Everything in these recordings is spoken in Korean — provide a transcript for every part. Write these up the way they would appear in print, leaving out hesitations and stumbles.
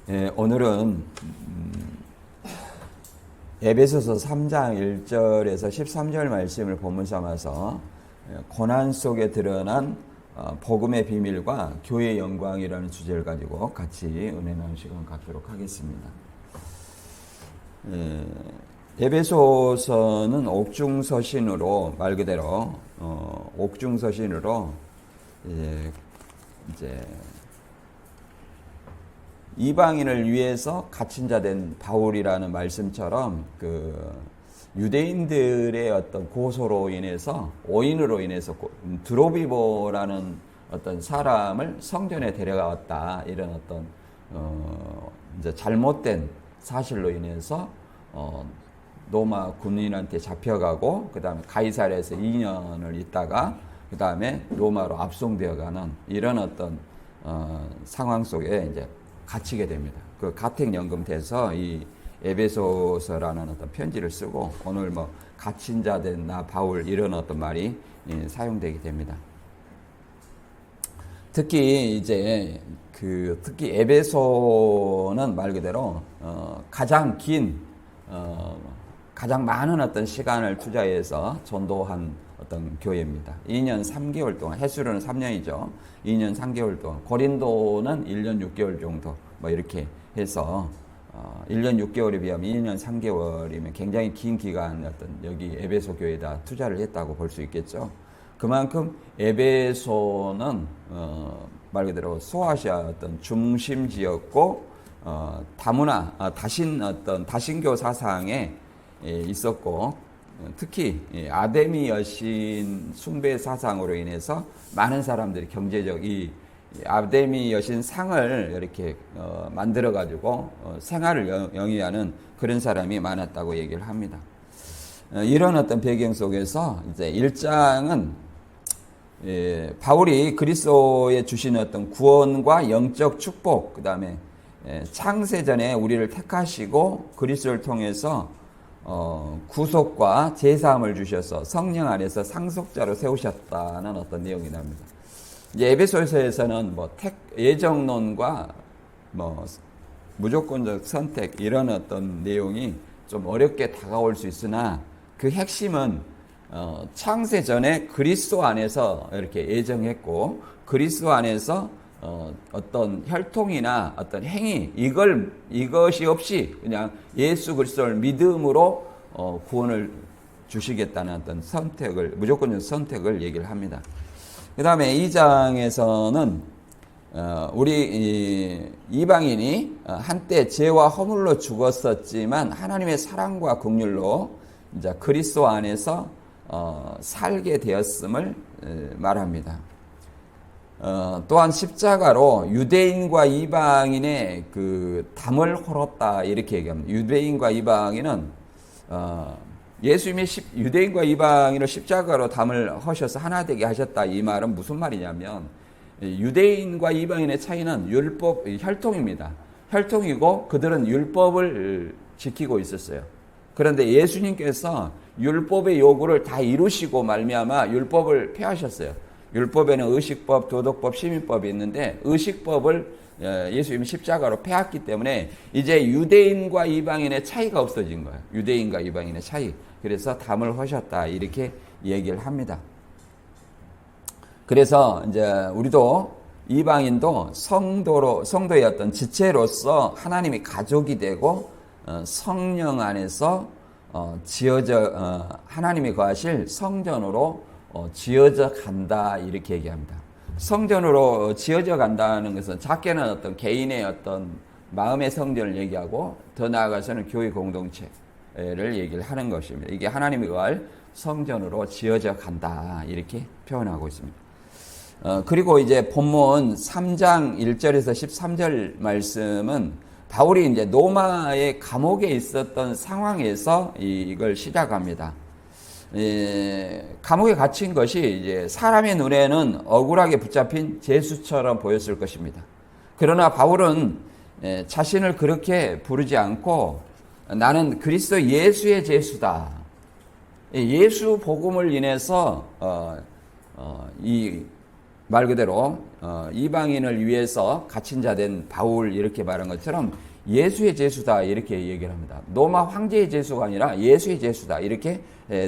오늘은 에베소서 3장 1절에서 13절 말씀을 본문 삼아서 고난 속에 드러난 복음의 비밀과 교회의 영광이라는 주제를 가지고 같이 은혜 나누는 시간 갖도록 하겠습니다. 에베소서는 옥중서신으로 말 그대로 옥중서신으로 이제 이방인을 위해서 갇힌 자 된 바울이라는 말씀처럼 그 유대인들의 어떤 고소로 인해서 오인으로 인해서 드로비보라는 어떤 사람을 성전에 데려갔다, 이런 어떤 이제 잘못된 사실로 인해서 로마 군인한테 잡혀가고 그 다음에 가이사랴에서 2년을 있다가 그 다음에 로마로 압송되어가는 이런 어떤 상황 속에 이제 갇히게 됩니다. 그 가택연금돼서 이 에베소서라는 어떤 편지를 쓰고 오늘 뭐 갇힌 자 된 나 바울 이런 어떤 말이 사용되게 됩니다. 특히 이제 특히 에베소는 말 그대로 가장 긴 가장 많은 어떤 시간을 투자해서 전도한 어떤 교회입니다. 2년 3개월 동안, 햇수로는 3년이죠. 2년 3개월 동안, 고린도는 1년 6개월 정도, 뭐 이렇게 해서 1년 6개월에 비하면 2년 3개월이면 굉장히 긴 기간 어떤 여기 에베소 교회에다 투자를 했다고 볼 수 있겠죠. 그만큼 에베소는 말 그대로 소아시아 어떤 중심지였고 다문화, 다신교 사상에 있었고 특히 아데미 여신 숭배 사상으로 인해서 많은 사람들이 경제적 이 아데미 여신 상을 이렇게 만들어 가지고 생활을 영위하는 그런 사람이 많았다고 얘기를 합니다. 이런 어떤 배경 속에서 이제 1장은 바울이 그리스도에 주신 어떤 구원과 영적 축복, 그 다음에 창세전에 우리를 택하시고 그리스도를 통해서 구속과 제사함을 주셔서 성령 안에서 상속자로 세우셨다는 어떤 내용이 나옵니다. 이제 에베소서에서는 뭐 예정론과 뭐 무조건적 선택 이런 어떤 내용이 좀 어렵게 다가올 수 있으나 그 핵심은 창세 전에 그리스도 안에서 이렇게 예정했고 그리스도 안에서 어떤 혈통이나 어떤 행위 이것이 없이 그냥 예수 그리스도를 믿음으로 구원을 주시겠다는 어떤 선택을 무조건적 선택을 얘기를 합니다. 그 다음에 2장에서는 우리 이방인이 한때 죄와 허물로 죽었었지만 하나님의 사랑과 긍휼로 이제 그리스도 안에서 살게 되었음을 말합니다. 또한 십자가로 유대인과 이방인의 그 담을 헐었다 이렇게 얘기합니다. 유대인과 이방인은 예수님이 유대인과 이방인을 십자가로 담을 허셔서 하나 되게 하셨다, 이 말은 무슨 말이냐면 유대인과 이방인의 차이는 율법 혈통입니다. 혈통이고 그들은 율법을 지키고 있었어요. 그런데 예수님께서 율법의 요구를 다 이루시고 말미암아 율법을 폐하셨어요. 율법에는 의식법, 도덕법, 시민법이 있는데 의식법을 예수님이 십자가로 폐했기 때문에 이제 유대인과 이방인의 차이가 없어진 거예요. 유대인과 이방인의 차이. 그래서 담을 허셨다 이렇게 얘기를 합니다. 그래서 이제 우리도 이방인도 성도의 어떤 지체로서 하나님이 가족이 되고 성령 안에서 하나님이 거하실 성전으로 지어져 간다 이렇게 얘기합니다. 성전으로 지어져 간다는 것은 작게는 어떤 개인의 어떤 마음의 성전을 얘기하고 더 나아가서는 교회 공동체를 얘기를 하는 것입니다. 이게 하나님이 거할 성전으로 지어져 간다 이렇게 표현하고 있습니다. 그리고 이제 본문 3장 1절에서 13절 말씀은 바울이 이제 로마의 감옥에 있었던 상황에서 이걸 시작합니다. 감옥에 갇힌 것이 이제 사람의 눈에는 억울하게 붙잡힌 죄수처럼 보였을 것입니다. 그러나 바울은 자신을 그렇게 부르지 않고 나는 그리스도 예수의 죄수다. 예수 복음을 인해서 이 말 그대로 이방인을 위해서 갇힌 자 된 바울 이렇게 말한 것처럼 예수의 제수다 이렇게 얘기를 합니다. 로마 황제의 제수가 아니라 예수의 제수다 이렇게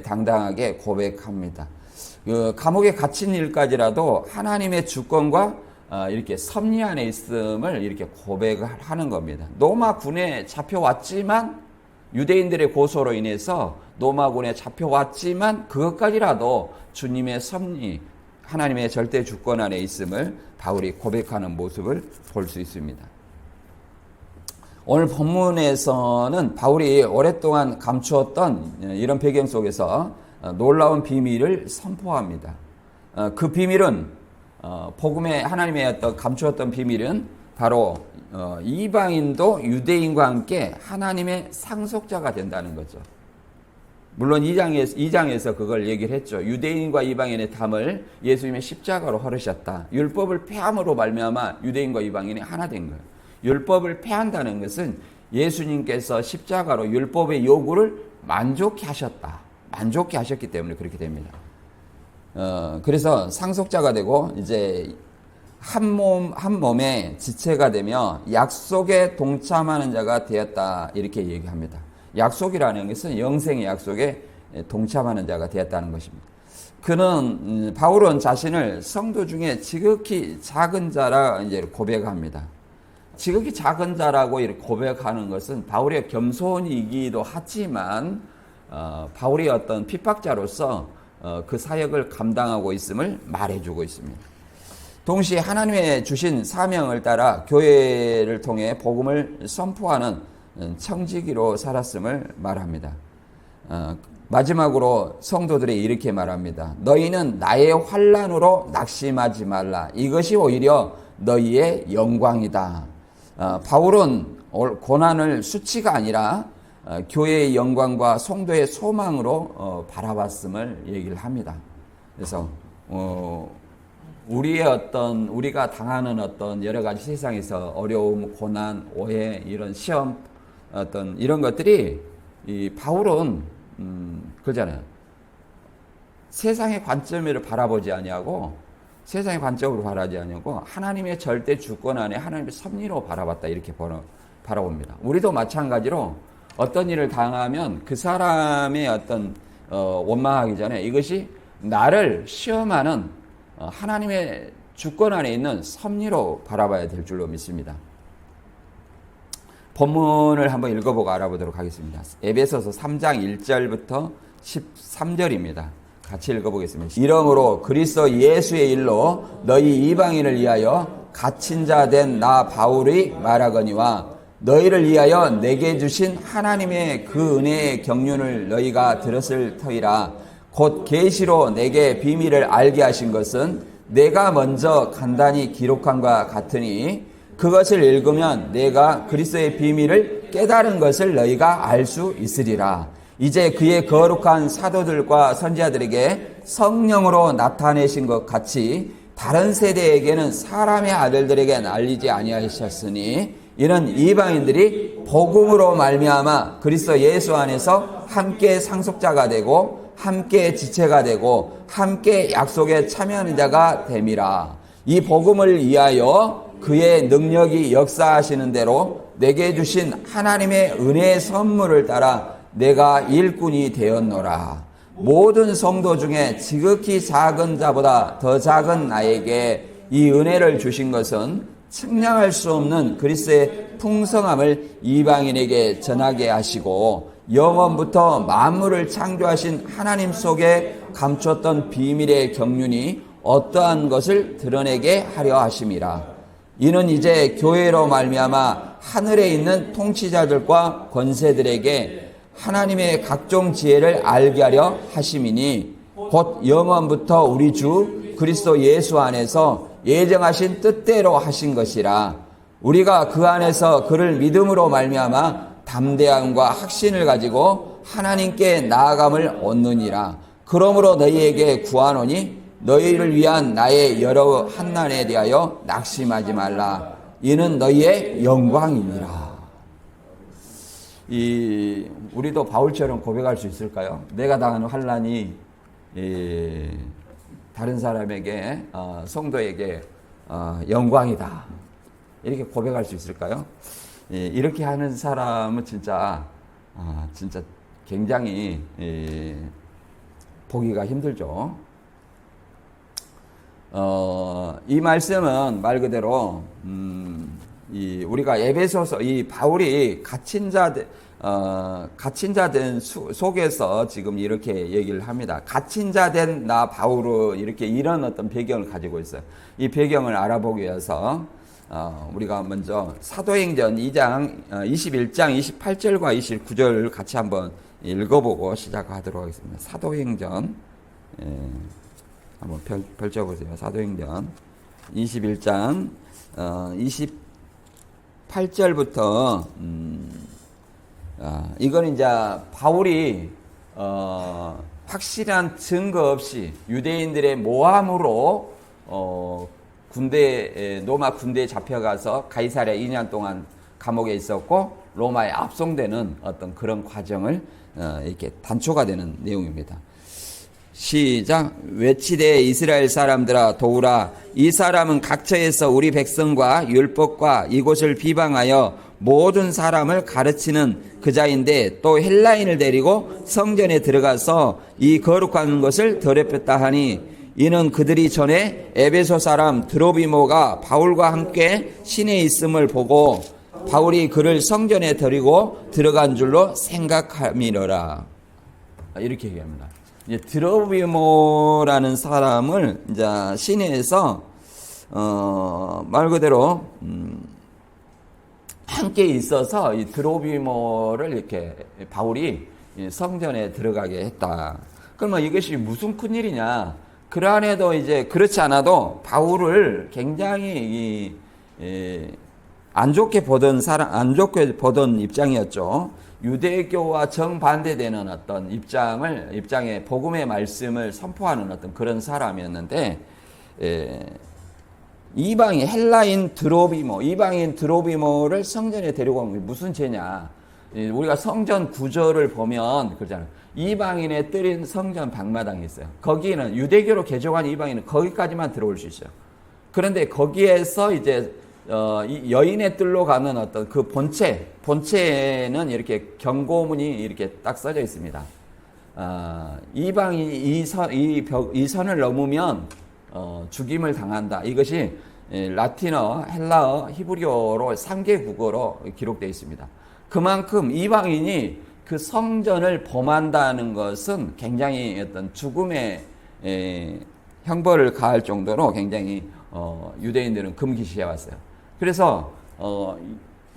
당당하게 고백합니다. 그 감옥에 갇힌 일까지라도 하나님의 주권과 이렇게 섭리 안에 있음을 이렇게 고백하는 겁니다. 로마 군에 잡혀왔지만 유대인들의 고소로 인해서 로마군에 잡혀왔지만 그것까지라도 주님의 섭리, 하나님의 절대 주권 안에 있음을 바울이 고백하는 모습을 볼 수 있습니다. 오늘 본문에서는 바울이 오랫동안 감추었던 이런 배경 속에서 놀라운 비밀을 선포합니다. 그 비밀은 복음의 하나님의 어떤 감추었던 비밀은 바로 이방인도 유대인과 함께 하나님의 상속자가 된다는 거죠. 물론 2장에서 그걸 얘기를 했죠. 유대인과 이방인의 담을 예수님의 십자가로 헐으셨다. 율법을 폐함으로 말미암아 유대인과 이방인이 하나 된 거예요. 율법을 폐한다는 것은 예수님께서 십자가로 율법의 요구를 만족케 하셨다. 만족케 하셨기 때문에 그렇게 됩니다. 그래서 상속자가 되고 이제 한 몸의 지체가 되며 약속에 동참하는 자가 되었다. 이렇게 얘기합니다. 약속이라는 것은 영생의 약속에 동참하는 자가 되었다는 것입니다. 바울은 자신을 성도 중에 지극히 작은 자라 이제 고백합니다. 지극히 작은 자라고 이렇게 고백하는 것은 바울의 겸손이기도 하지만 바울이 어떤 핍박자로서 그 사역을 감당하고 있음을 말해주고 있습니다. 동시에 하나님의 주신 사명을 따라 교회를 통해 복음을 선포하는 청지기로 살았음을 말합니다. 마지막으로 성도들이 이렇게 말합니다. 너희는 나의 환난으로 낙심하지 말라. 이것이 오히려 너희의 영광이다. 바울은 고난을 수치가 아니라 교회의 영광과 성도의 소망으로 바라봤음을 얘기를 합니다. 그래서 우리가 당하는 어떤 여러 가지 세상에서 어려움, 고난, 오해, 이런 시험, 이런 것들이 바울은 그러잖아요. 세상의 관점으로 바라보지 아니하고 세상의 관점으로 바라지 아니하고 하나님의 절대 주권 안에 하나님의 섭리로 바라봤다 이렇게 바라봅니다. 우리도 마찬가지로 어떤 일을 당하면 그 사람의 어떤 원망하기 전에 이것이 나를 시험하는 하나님의 주권 안에 있는 섭리로 바라봐야 될 줄로 믿습니다. 본문을 한번 읽어보고 알아보도록 하겠습니다. 에베소서 3장 1절부터 13절입니다. 같이 읽어보겠습니다. 이러므로 그리스도 예수의 일로 너희 이방인을 위하여 갇힌 자 된 나 바울이 말하거니와 너희를 위하여 내게 주신 하나님의 그 은혜의 경륜을 너희가 들었을 터이라. 곧 계시로 내게 비밀을 알게 하신 것은 내가 먼저 간단히 기록한과 같으니 그것을 읽으면 내가 그리스도의 비밀을 깨달은 것을 너희가 알 수 있으리라. 이제 그의 거룩한 사도들과 선지자들에게 성령으로 나타내신 것 같이 다른 세대에게는 사람의 아들들에게 알리지 아니하셨으니 이는 이방인들이 복음으로 말미암아 그리스도 예수 안에서 함께 상속자가 되고 함께 지체가 되고 함께 약속에 참여하는 자가 됨이라. 이 복음을 위하여 그의 능력이 역사하시는 대로 내게 주신 하나님의 은혜의 선물을 따라 내가 일꾼이 되었노라. 모든 성도 중에 지극히 작은 자보다 더 작은 나에게 이 은혜를 주신 것은 측량할 수 없는 그리스도의 풍성함을 이방인에게 전하게 하시고 영원부터 만물을 창조하신 하나님 속에 감췄던 비밀의 경륜이 어떠한 것을 드러내게 하려 하심이라. 이는 이제 교회로 말미암아 하늘에 있는 통치자들과 권세들에게 하나님의 각종 지혜를 알게 하려 하심이니 곧 영원부터 우리 주 그리스도 예수 안에서 예정하신 뜻대로 하신 것이라. 우리가 그 안에서 그를 믿음으로 말미암아 담대함과 확신을 가지고 하나님께 나아감을 얻느니라. 그러므로 너희에게 구하노니 너희를 위한 나의 여러 환난에 대하여 낙심하지 말라. 이는 너희의 영광이니라. 우리도 바울처럼 고백할 수 있을까요? 내가 당하는 환난이 다른 사람에게 성도에게 영광이다. 이렇게 고백할 수 있을까요? 예, 이렇게 하는 사람은 진짜 굉장히 보기가 힘들죠. 이 말씀은 말 그대로 우리가 에베소서 이 바울이 갇힌 자 된 속에서 지금 이렇게 얘기를 합니다. 갇힌 자 된 나 바울은 이렇게 이런 어떤 배경을 가지고 있어요. 이 배경을 알아보기 위해서 우리가 먼저 사도행전 2장 21장 28절과 29절을 같이 한번 읽어보고 시작하도록 하겠습니다. 사도행전 한번 펼쳐보세요. 사도행전 21장 28절부터 이건 이제 바울이 확실한 증거 없이 유대인들의 모함으로 로마 군대에 잡혀가서 가이사랴 2년 동안 감옥에 있었고 로마에 압송되는 어떤 그런 과정을 이렇게 단초가 되는 내용입니다. 시작. 외치되 이스라엘 사람들아 도우라. 이 사람은 각처에서 우리 백성과 율법과 이곳을 비방하여 모든 사람을 가르치는 그자인데 또 헬라인을 데리고 성전에 들어가서 이 거룩한 것을 더럽혔다 하니 이는 그들이 전에 에베소 사람 드로비모가 바울과 함께 시내에 있음을 보고 바울이 그를 성전에 데리고 들어간 줄로 생각함이로라. 이렇게 얘기합니다. 이제 드로비모라는 사람을 이제 시내에서 말 그대로 함께 있어서 이 드로비모를 이렇게 바울이 성전에 들어가게 했다. 그러면 이것이 무슨 큰일이냐? 그러한에도 이제 그렇지 않아도 바울을 굉장히 안 좋게 보던 입장이었죠. 유대교와 정반대되는 어떤 입장에 복음의 말씀을 선포하는 어떤 그런 사람이었는데, 이방인 드로비모를 성전에 데리고 온 게 무슨 죄냐? 우리가 성전 구조를 보면 그러잖아요. 이방인의 뜰인 성전 방마당이 있어요. 거기는 유대교로 개종한 이방인은 거기까지만 들어올 수 있어요. 그런데 거기에서 이제 여인의 뜰로 가는 어떤 그 본체에는 이렇게 경고문이 이렇게 딱 써져 있습니다. 이방인이 이 선을 넘으면 죽임을 당한다. 이것이 라틴어, 헬라어, 히브리어로 3개 국어로 기록되어 있습니다. 그만큼 이방인이 그 성전을 범한다는 것은 굉장히 어떤 죽음의 형벌을 가할 정도로 굉장히 유대인들은 금기시해 왔어요. 그래서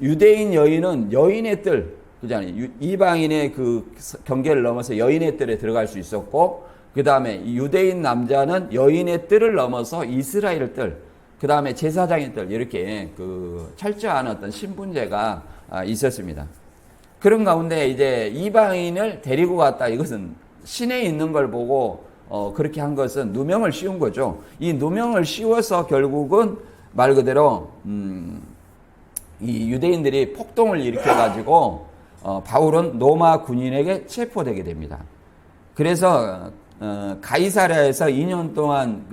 유대인 여인은 여인의 뜰, 그잖아요. 이방인의 그 경계를 넘어서 여인의 뜰에 들어갈 수 있었고, 그 다음에 유대인 남자는 여인의 뜰을 넘어서 이스라엘 뜰, 그 다음에 제사장의 뜰, 이렇게 그 철저한 어떤 신분제가 있었습니다. 그런 가운데 이제 이방인을 데리고 갔다. 이것은 시내에 있는 걸 보고 그렇게 한 것은 누명을 씌운 거죠. 이 누명을 씌워서 결국은 말 그대로 이 유대인들이 폭동을 일으켜가지고 바울은 로마 군인에게 체포되게 됩니다. 그래서 가이사랴에서 2년 동안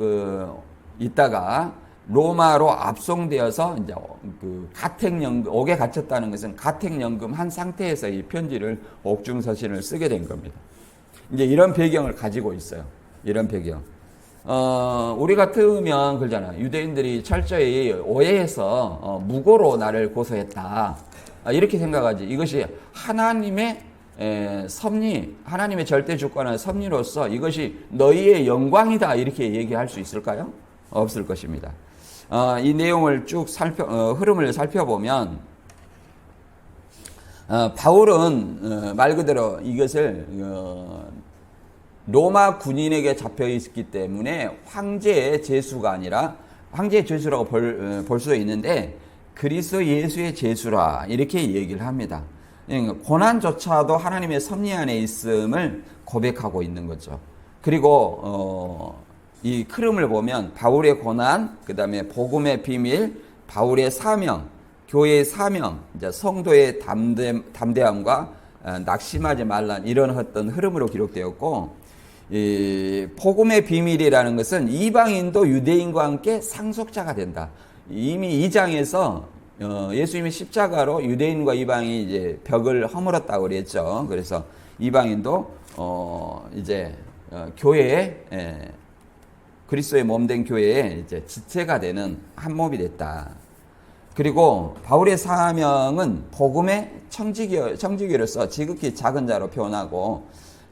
있다가 로마로 압송되어서 이제 그 가택연금, 옥에 갇혔다는 것은 가택연금 한 상태에서 이 편지를 옥중서신을 쓰게 된 겁니다. 이제 이런 배경을 가지고 있어요. 이런 배경. 우리 같으면 그러잖아. 유대인들이 철저히 오해해서 무고로 나를 고소했다. 이렇게 생각하지. 이것이 하나님의 섭리, 하나님의 절대 주권의 섭리로서 이것이 너희의 영광이다. 이렇게 얘기할 수 있을까요? 없을 것입니다. 이 내용을 쭉 흐름을 살펴보면, 바울은 말 그대로 이것을 로마 군인에게 잡혀 있기 때문에 황제의 제수가 아니라, 황제의 제수라고 볼 수도 있는데 그리스도 예수의 제수라 이렇게 얘기를 합니다. 고난조차도 하나님의 섭리 안에 있음을 고백하고 있는 거죠. 그리고 이 흐름을 보면 바울의 고난, 그 다음에 복음의 비밀, 바울의 사명, 교회의 사명, 이제 성도의 담대함과 낙심하지 말란 이런 어떤 흐름으로 기록되었고, 이 복음의 비밀이라는 것은 이방인도 유대인과 함께 상속자가 된다. 이미 2장에서 예수님이 십자가로 유대인과 이방인이 이제 벽을 허물었다고 그랬죠. 그래서 이방인도 이제 교회에 그리스도의 몸된 교회에 이제 지체가 되는 한 몸이 됐다. 그리고 바울의 사명은 복음의 청지기로서 지극히 작은 자로 표현하고,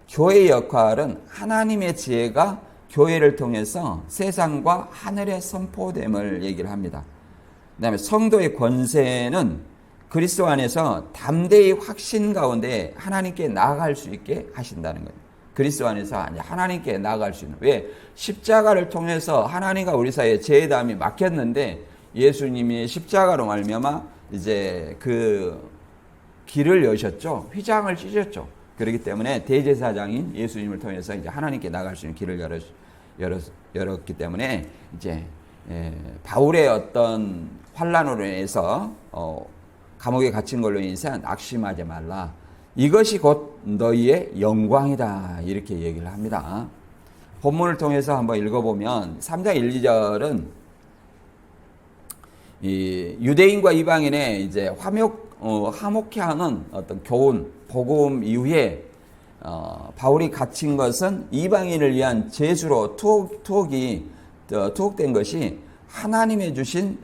교회의 역할은 하나님의 지혜가 교회를 통해서 세상과 하늘에 선포됨을 얘기를 합니다. 그 다음에 성도의 권세는 그리스도 안에서 담대히 확신 가운데 하나님께 나아갈 수 있게 하신다는 거예요. 그리스도 안에서 하나님께 나아갈 수 있는. 왜? 십자가를 통해서 하나님과 우리 사이에 죄담이 막혔는데 예수님이 십자가로 말미암아 이제 그 길을 여셨죠. 휘장을 찢었죠. 그렇기 때문에 대제사장인 예수님을 통해서 이제 하나님께 나갈 수 있는 길을 열었기 때문에 이제 바울의 어떤 환난으로 인해서 감옥에 갇힌 걸로 인해서 낙심하지 말라. 이것이 곧 너희의 영광이다. 이렇게 얘기를 합니다. 본문을 통해서 한번 읽어보면 3장 1, 2절은 이 유대인과 이방인의 이제 화목해하는 어떤 교훈, 복음 이후에 바울이 갇힌 것은 이방인을 위한 제수로 투옥된 것이 하나님의 주신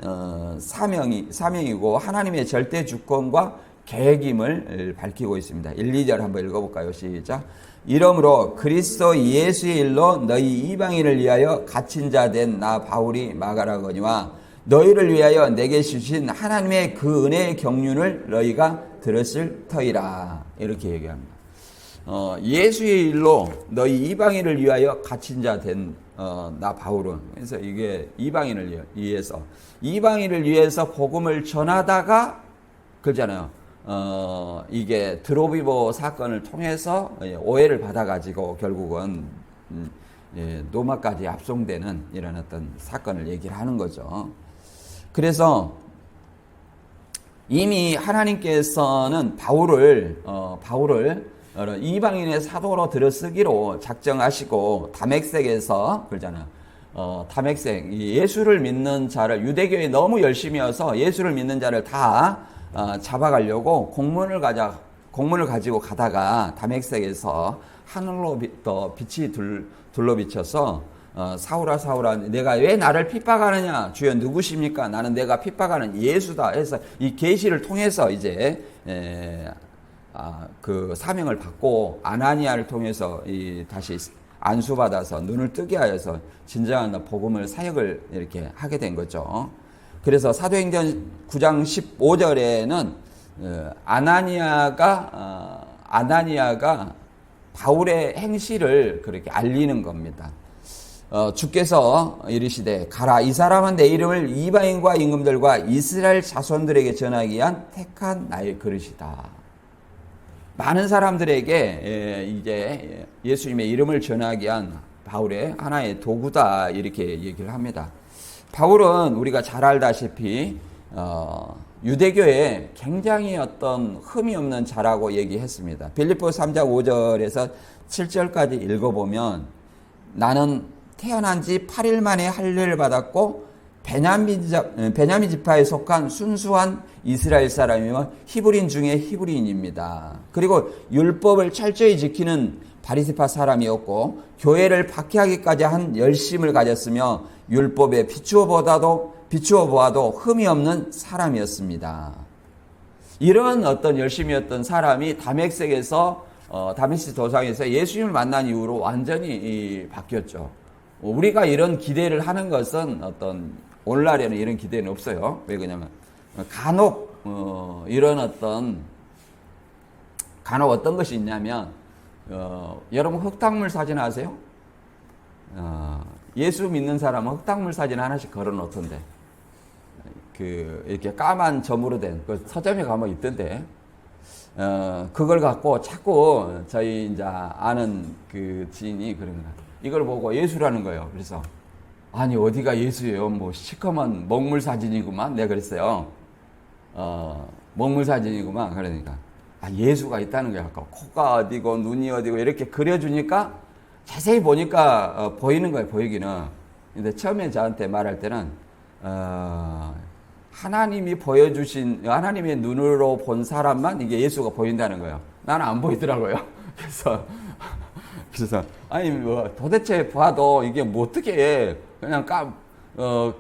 사명이고 하나님의 절대 주권과 계획임을 밝히고 있습니다. 1, 2절 한번 읽어볼까요? 시작. 이러므로 그리스도 예수의 일로 너희 이방인을 위하여 갇힌 자 된 나 바울이 말하거니와 너희를 위하여 내게 주신 하나님의 그 은혜의 경륜을 너희가 들었을 터이라. 이렇게 얘기합니다. 예수의 일로 너희 이방인을 위하여 갇힌 자 된 나 바울은, 그래서 이게 이방인을 위해서 복음을 전하다가 그러잖아요. 이게 드로비보 사건을 통해서 오해를 받아가지고 결국은 로마까지 압송되는 이런 어떤 사건을 얘기를 하는 거죠. 그래서 이미 하나님께서는 바울을 이방인의 사도로 들어쓰기로 작정하시고 다맥색에서 그러잖아요. 다맥색 예수를 믿는 자를, 유대교에 너무 열심히여서 예수를 믿는 자를 다 잡아가려고 공문을 가지고 가다가 다맥색에서 하늘로부터 빛이 둘러비쳐서 사울아 내가 왜 나를 핍박하느냐, 주여 누구십니까? 나는 내가 핍박하는 예수다 해서 이 계시를 통해서 이제 그 사명을 받고 아나니아를 통해서 다시 안수받아서 눈을 뜨게 하여서 진정한 복음을 사역을 이렇게 하게 된 거죠. 그래서 사도행전 9장 15절에는 아나니아가 바울의 행실을 그렇게 알리는 겁니다. 주께서 이르시되 가라, 이 사람은 내 이름을 이방인과 임금들과 이스라엘 자손들에게 전하기 위한 택한 나의 그릇이다. 많은 사람들에게 이제 예수님의 이름을 전하기 위한 바울의 하나의 도구다, 이렇게 얘기를 합니다. 바울은 우리가 잘 알다시피 유대교에 굉장히 어떤 흠이 없는 자라고 얘기했습니다. 빌립보서 3장 5절에서 7절까지 읽어보면 나는 태어난 지 8일 만에 할례를 받았고 베냐민 지파에 속한 순수한 이스라엘 사람이며 히브리인 중에 히브리인입니다. 그리고 율법을 철저히 지키는 바리새파 사람이었고 교회를 박해하기까지 한 열심을 가졌으며 율법에 비추어 보아도 흠이 없는 사람이었습니다. 이런 어떤 열심이었던 사람이 다메섹에서 다메섹 도상에서 예수님을 만난 이후로 완전히 바뀌었죠. 우리가 이런 기대를 하는 것은 오늘날에는 이런 기대는 없어요. 왜 그러냐면 간혹 어떤 것이 있냐면 여러분 흙탕물 사진 아세요? 예수 믿는 사람은 흙탕물 사진 하나씩 걸어 놓던데 이렇게 까만 점으로 된 서점에 가면 있던데 그걸 갖고 자꾸 저희 이제 아는 그 지인이 그런 거야. 이걸 보고 예수라는 거예요. 그래서 아니 어디가 예수예요? 뭐 시커먼 먹물 사진이구만. 내가 그랬어요. 먹물 사진이구만. 그러니까 예수가 있다는 거야. 코가 어디고 눈이 어디고 이렇게 그려주니까 자세히 보니까 보이는 거예요, 보이기는. 근데 처음에 저한테 말할 때는 하나님이 보여주신, 하나님의 눈으로 본 사람만 이게 예수가 보인다는 거예요. 나는 안 보이더라고요. 그래서 아니 뭐 도대체 봐도 이게 뭐 어떻게 그냥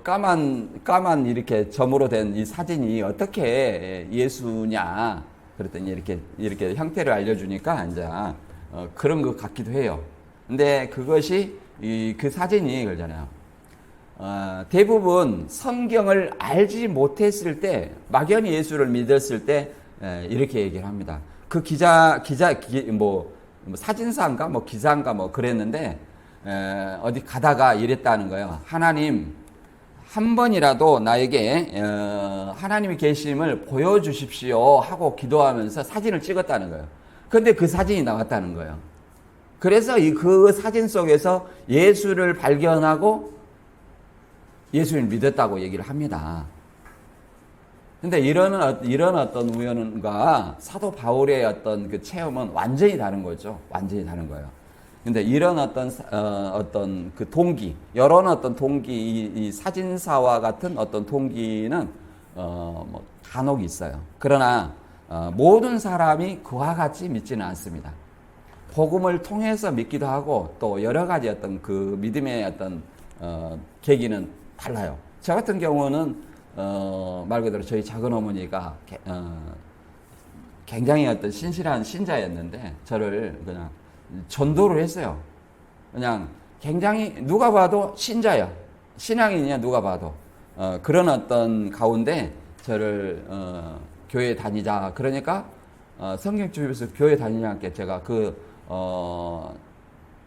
까만 이렇게 점으로 된 이 사진이 어떻게 예수냐. 그랬더니 이렇게 형태를 알려주니까 이제 그런 것 같기도 해요. 근데 그것이 그 사진이 그러잖아요. 대부분 성경을 알지 못했을 때, 막연히 예수를 믿었을 때 이렇게 얘기를 합니다. 그 뭐 사진사인가 뭐 기사인가 뭐 그랬는데 어디 가다가 이랬다는 거예요. 하나님 한 번이라도 나에게 하나님이 계심을 보여주십시오 하고 기도하면서 사진을 찍었다는 거예요. 근데 그 사진이 나왔다는 거예요. 그래서 그 사진 속에서 예수를 발견하고 예수를 믿었다고 얘기를 합니다. 근데 이런 어떤 우연과 사도 바울의 어떤 그 체험은 완전히 다른 거죠. 완전히 다른 거예요. 근데 이런 어떤 그 동기, 이런 어떤 동기, 이 사진사와 같은 어떤 동기는 뭐 간혹 있어요. 그러나 모든 사람이 그와 같이 믿지는 않습니다. 복음을 통해서 믿기도 하고 또 여러 가지 어떤 그 믿음의 어떤 계기는 달라요. 저 같은 경우는 말 그대로 저희 작은 어머니가 굉장히 어떤 신실한 신자였는데 저를 그냥 전도를 했어요. 그냥 굉장히 누가 봐도 신자야. 신앙인이야 누가 봐도. 그런 어떤 가운데 저를 교회 다니자. 그러니까 성경주의에서 교회 다니지 않게 제가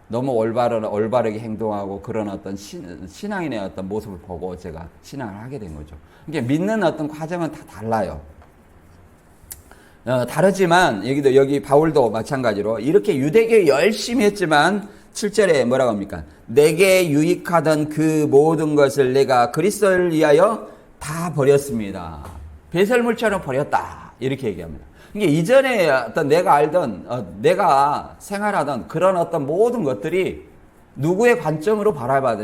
너무 올바르게 행동하고 그런 어떤 신앙인의 어떤 모습을 보고 제가 신앙을 하게 된 거죠. 그러니까 믿는 어떤 과정은 다 달라요. 다르지만 여기 바울도 마찬가지로 이렇게 유대교에 열심히 했지만 7절에 뭐라고 합니까? 내게 유익하던 그 모든 것을 내가 그리스도를 위하여 다 버렸습니다. 배설물처럼 버렸다. 이렇게 얘기합니다. 이게 이전에 어떤 내가 알던, 내가 생활하던 그런 어떤 모든 것들이 누구의 관점으로 바라봐야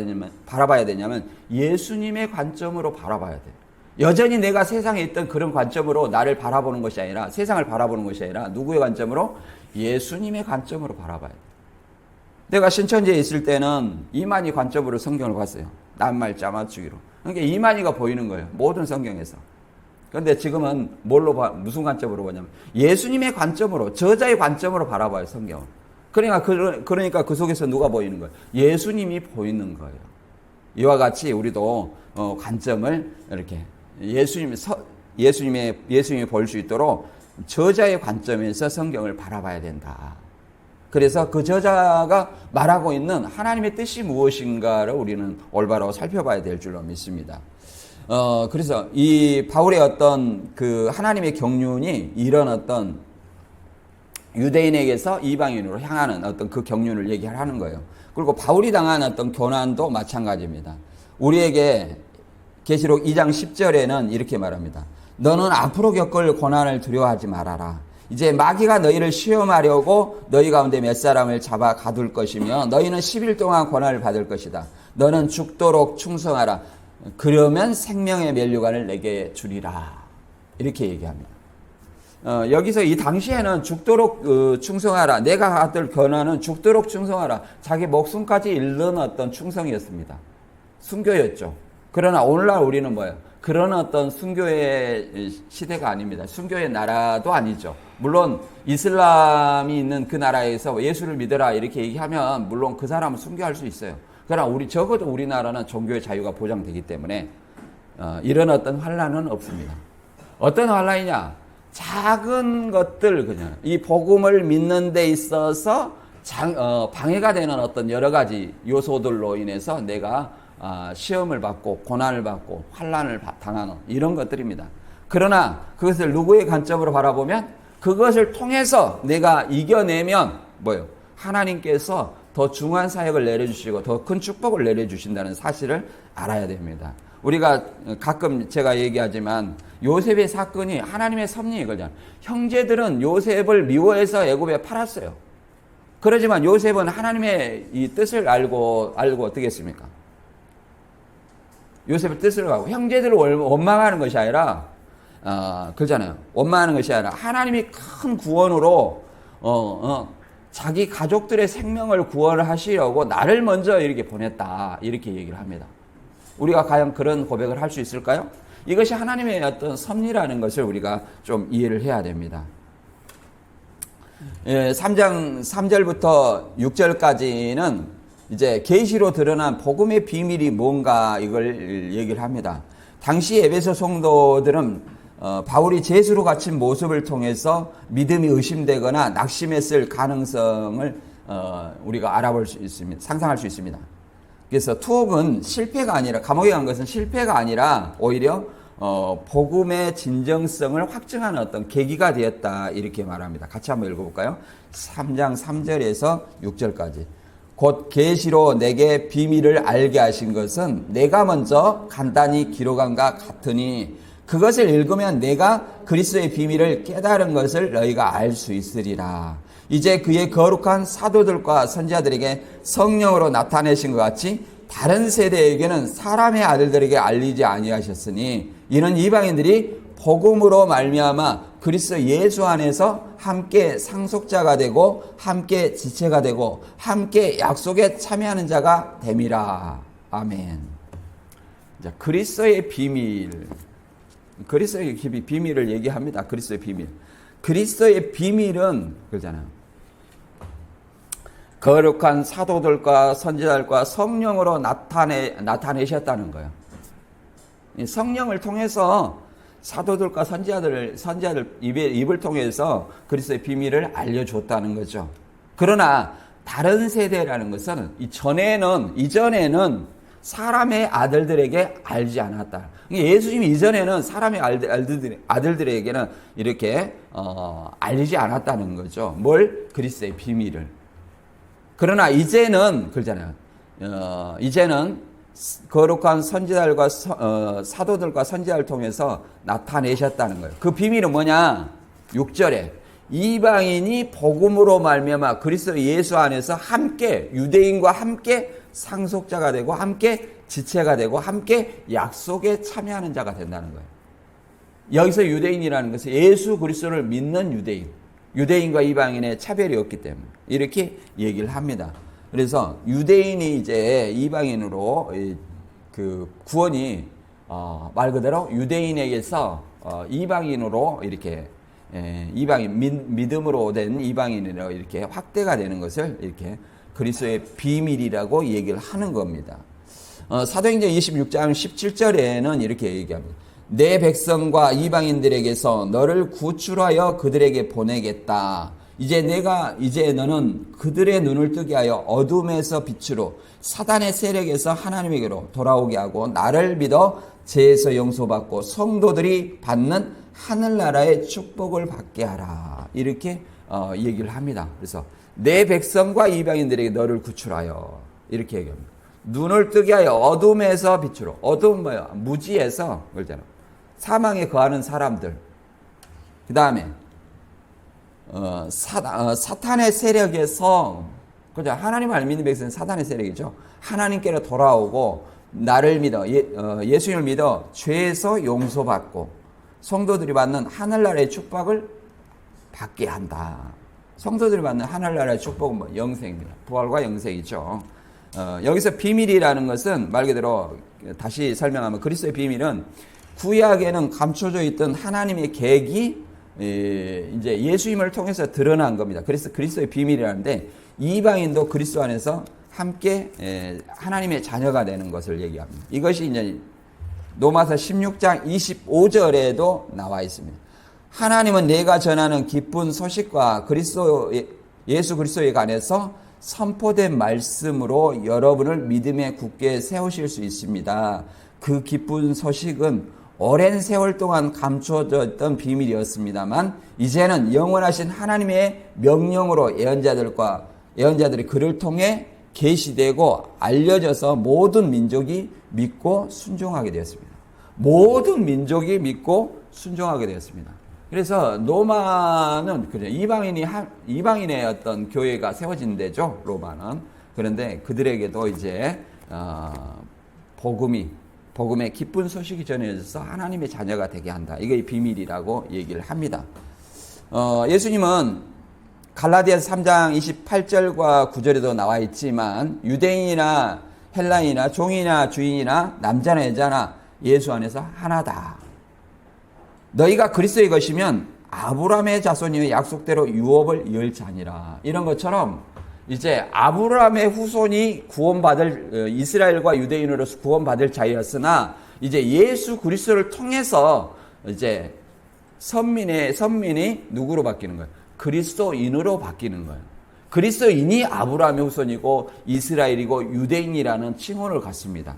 되냐면 예수님의 관점으로 바라봐야 돼요. 여전히 내가 세상에 있던 그런 관점으로 나를 바라보는 것이 아니라, 세상을 바라보는 것이 아니라 누구의 관점으로? 예수님의 관점으로 바라봐야 돼요. 내가 신천지에 있을 때는 이만희 관점으로 성경을 봤어요. 낱말 짜맞추기로. 그러니까 이만희가 보이는 거예요. 모든 성경에서. 그런데 지금은 무슨 관점으로 보냐면 예수님의 관점으로, 저자의 관점으로 바라봐요, 성경을. 그러니까 그 속에서 누가 보이는 거예요? 예수님이 보이는 거예요. 이와 같이 우리도 관점을 이렇게 예수님이 볼 수 있도록 저자의 관점에서 성경을 바라봐야 된다. 그래서 그 저자가 말하고 있는 하나님의 뜻이 무엇인가를 우리는 올바로 살펴봐야 될 줄로 믿습니다. 그래서 이 바울의 어떤 그 하나님의 경륜이 이런 어떤 유대인에게서 이방인으로 향하는 어떤 그 경륜을 얘기하는 거예요. 그리고 바울이 당한 어떤 고난도 마찬가지입니다. 우리에게 계시록 2장 10절에는 이렇게 말합니다. 너는 앞으로 겪을 고난을 두려워하지 말아라. 이제 마귀가 너희를 시험하려고 너희 가운데 몇 사람을 잡아 가둘 것이며 너희는 10일 동안 고난을 받을 것이다. 너는 죽도록 충성하라. 그러면 생명의 면류관을 내게 주리라. 이렇게 얘기합니다. 여기서 이 당시에는 죽도록 충성하라. 내가 받을 권한은 죽도록 충성하라. 자기 목숨까지 잃는 어떤 충성이었습니다. 순교였죠. 그러나 오늘날 우리는 뭐예요? 그런 어떤 순교의 시대가 아닙니다. 순교의 나라도 아니죠. 물론 이슬람이 있는 그 나라에서 예수를 믿어라 이렇게 얘기하면 물론 그 사람은 순교할 수 있어요. 그러나 적어도 우리나라는 종교의 자유가 보장되기 때문에 이런 어떤 환란은 없습니다. 어떤 환란이냐? 작은 것들 그냥 이 복음을 믿는 데 있어서 방해가 되는 어떤 여러 가지 요소들로 인해서 내가 시험을 받고 고난을 받고 환란을 당하는 이런 것들입니다. 그러나 그것을 누구의 관점으로 바라보면 그것을 통해서 내가 이겨내면 뭐예요? 하나님께서 더 중요한 사역을 내려주시고 더 큰 축복을 내려주신다는 사실을 알아야 됩니다. 우리가 가끔 제가 얘기하지만 요셉의 사건이 하나님의 섭리이거든요. 형제들은 요셉을 미워해서 애굽에 팔았어요. 그러지만 요셉은 하나님의 이 뜻을 알고 어떻게 했습니까? 요셉의 뜻을 알고 형제들을 원망하는 것이 아니라 그렇잖아요. 원망하는 것이 아니라 하나님이 큰 구원으로 자기 가족들의 생명을 구원하시려고 나를 먼저 이렇게 보냈다. 이렇게 얘기를 합니다. 우리가 과연 그런 고백을 할 수 있을까요? 이것이 하나님의 어떤 섭리라는 것을 우리가 좀 이해를 해야 됩니다. 3장 3절부터 6절까지는 이제 계시로 드러난 복음의 비밀이 뭔가 이걸 얘기를 합니다. 당시 에베소 성도들은 바울이 제수로 갇힌 모습을 통해서 믿음이 의심되거나 낙심했을 가능성을 우리가 알아볼 수 있습니다. 상상할 수 있습니다. 그래서 투옥은 실패가 아니라, 감옥에 간 것은 실패가 아니라 오히려 복음의 진정성을 확증하는 어떤 계기가 되었다, 이렇게 말합니다. 같이 한번 읽어볼까요? 3장 3절에서 6절까지. 곧 계시로 내게 비밀을 알게 하신 것은 내가 먼저 간단히 기록한과 같으니 그것을 읽으면 내가 그리스도의 비밀을 깨달은 것을 너희가 알 수 있으리라. 이제 그의 거룩한 사도들과 선지자들에게 성령으로 나타내신 것 같이 다른 세대에게는 사람의 아들들에게 알리지 아니하셨으니 이는 이방인들이 복음으로 말미암아 그리스도 예수 안에서 함께 상속자가 되고 함께 지체가 되고 함께 약속에 참여하는 자가 됨이라. 아멘. 자, 그리스도의 비밀, 그리스도의 비밀을 얘기합니다. 그리스도의 비밀. 그리스도의 비밀은 그러잖아요. 거룩한 사도들과 선지자들과 성령으로 나타내셨다는 거예요. 성령을 통해서 사도들과 선지자들 입을 통해서 그리스도의 비밀을 알려줬다는 거죠. 그러나 다른 세대라는 것은 이전에는 사람의 아들들에게 알지 않았다. 예수님이 이전에는 사람의 아들들에게는 이렇게 알리지 않았다는 거죠. 뭘? 그리스도의 비밀을. 그러나 이제는 그러잖아요. 이제는 거룩한 선지자들과 사도들과 선지자를 통해서 나타내셨다는 거예요. 그 비밀은 뭐냐? 6절에 이방인이 복음으로 말미암아 그리스도 예수 안에서 함께 유대인과 함께 상속자가 되고 함께 지체가 되고 함께 약속에 참여하는 자가 된다는 거예요. 여기서 유대인이라는 것은 예수 그리스도를 믿는 유대인과 이방인의 차별이 없기 때문에 이렇게 얘기를 합니다. 그래서 유대인이 이제 이방인으로 그 구원이 말 그대로 유대인에게서 이방인으로 이렇게 믿음으로 된 이방인으로 이렇게 확대가 되는 것을 이렇게 그리스도의 비밀이라고 얘기를 하는 겁니다. 사도행전 26장 17절에는 이렇게 얘기합니다. 내 백성과 이방인들에게서 너를 구출하여 그들에게 보내겠다. 이제 너는 그들의 눈을 뜨게 하여 어둠에서 빛으로 사단의 세력에서 하나님에게로 돌아오게 하고 나를 믿어 죄에서 용서받고 성도들이 받는 하늘나라의 축복을 받게 하라. 이렇게 얘기를 합니다. 그래서 내 백성과 이방인들에게 너를 구출하여 이렇게 얘기합니다. 눈을 뜨게 하여 어둠에서 빛으로. 어둠은 뭐야? 무지에서 그러잖아요. 사망에 거하는 사람들. 그 다음에 사탄의 세력에서, 그죠? 하나님을 안 믿는 백성은 사탄의 세력이죠. 하나님께로 돌아오고 나를 믿어 예수님을 믿어 죄에서 용서받고 성도들이 받는 하늘나라의 축복을 받게 한다. 성도들이 받는 하늘나라의 축복은 뭐 영생입니다. 부활과 영생이죠. 여기서 비밀이라는 것은 말 그대로 다시 설명하면 그리스도의 비밀은 구약에는 감춰져 있던 하나님의 계획이 이제 예수님을 통해서 드러난 겁니다. 그래서 그리스도의 비밀이라는데 이방인도 그리스도 안에서 함께 하나님의 자녀가 되는 것을 얘기합니다. 이것이 이제 로마서 16장 25절에도 나와 있습니다. 하나님은 내가 전하는 기쁜 소식과 예수 그리스도에 관해서 선포된 말씀으로 여러분을 믿음에 굳게 세우실 수 있습니다. 그 기쁜 소식은 오랜 세월 동안 감춰졌던 비밀이었습니다만 이제는 영원하신 하나님의 명령으로 예언자들이 그를 통해 계시되고 알려져서 모든 민족이 믿고 순종하게 되었습니다. 모든 민족이 믿고 순종하게 되었습니다. 그래서 로마는 그죠. 이방인의 어떤 교회가 세워진 데죠. 로마는. 그런데 그들에게도 이제 복음의 기쁜 소식이 전해져서 하나님의 자녀가 되게 한다. 이게 비밀이라고 얘기를 합니다. 예수님은 갈라디아서 3장 28절과 9절에도 나와 있지만 유대인이나 헬라인이나 종이나 주인이나 남자나 여자나 예수 안에서 하나다. 너희가 그리스도의 것이면 아브라함의 자손이여 약속대로 유업을 열자니라. 이런 것처럼 이제 아브라함의 후손이 구원받을 이스라엘과 유대인으로서 구원받을 자였으나 이제 예수 그리스도를 통해서 이제 선민이 누구로 바뀌는 거예요? 그리스도인으로 바뀌는 거예요. 그리스도인이 아브라함의 후손이고 이스라엘이고 유대인이라는 칭호를 갖습니다.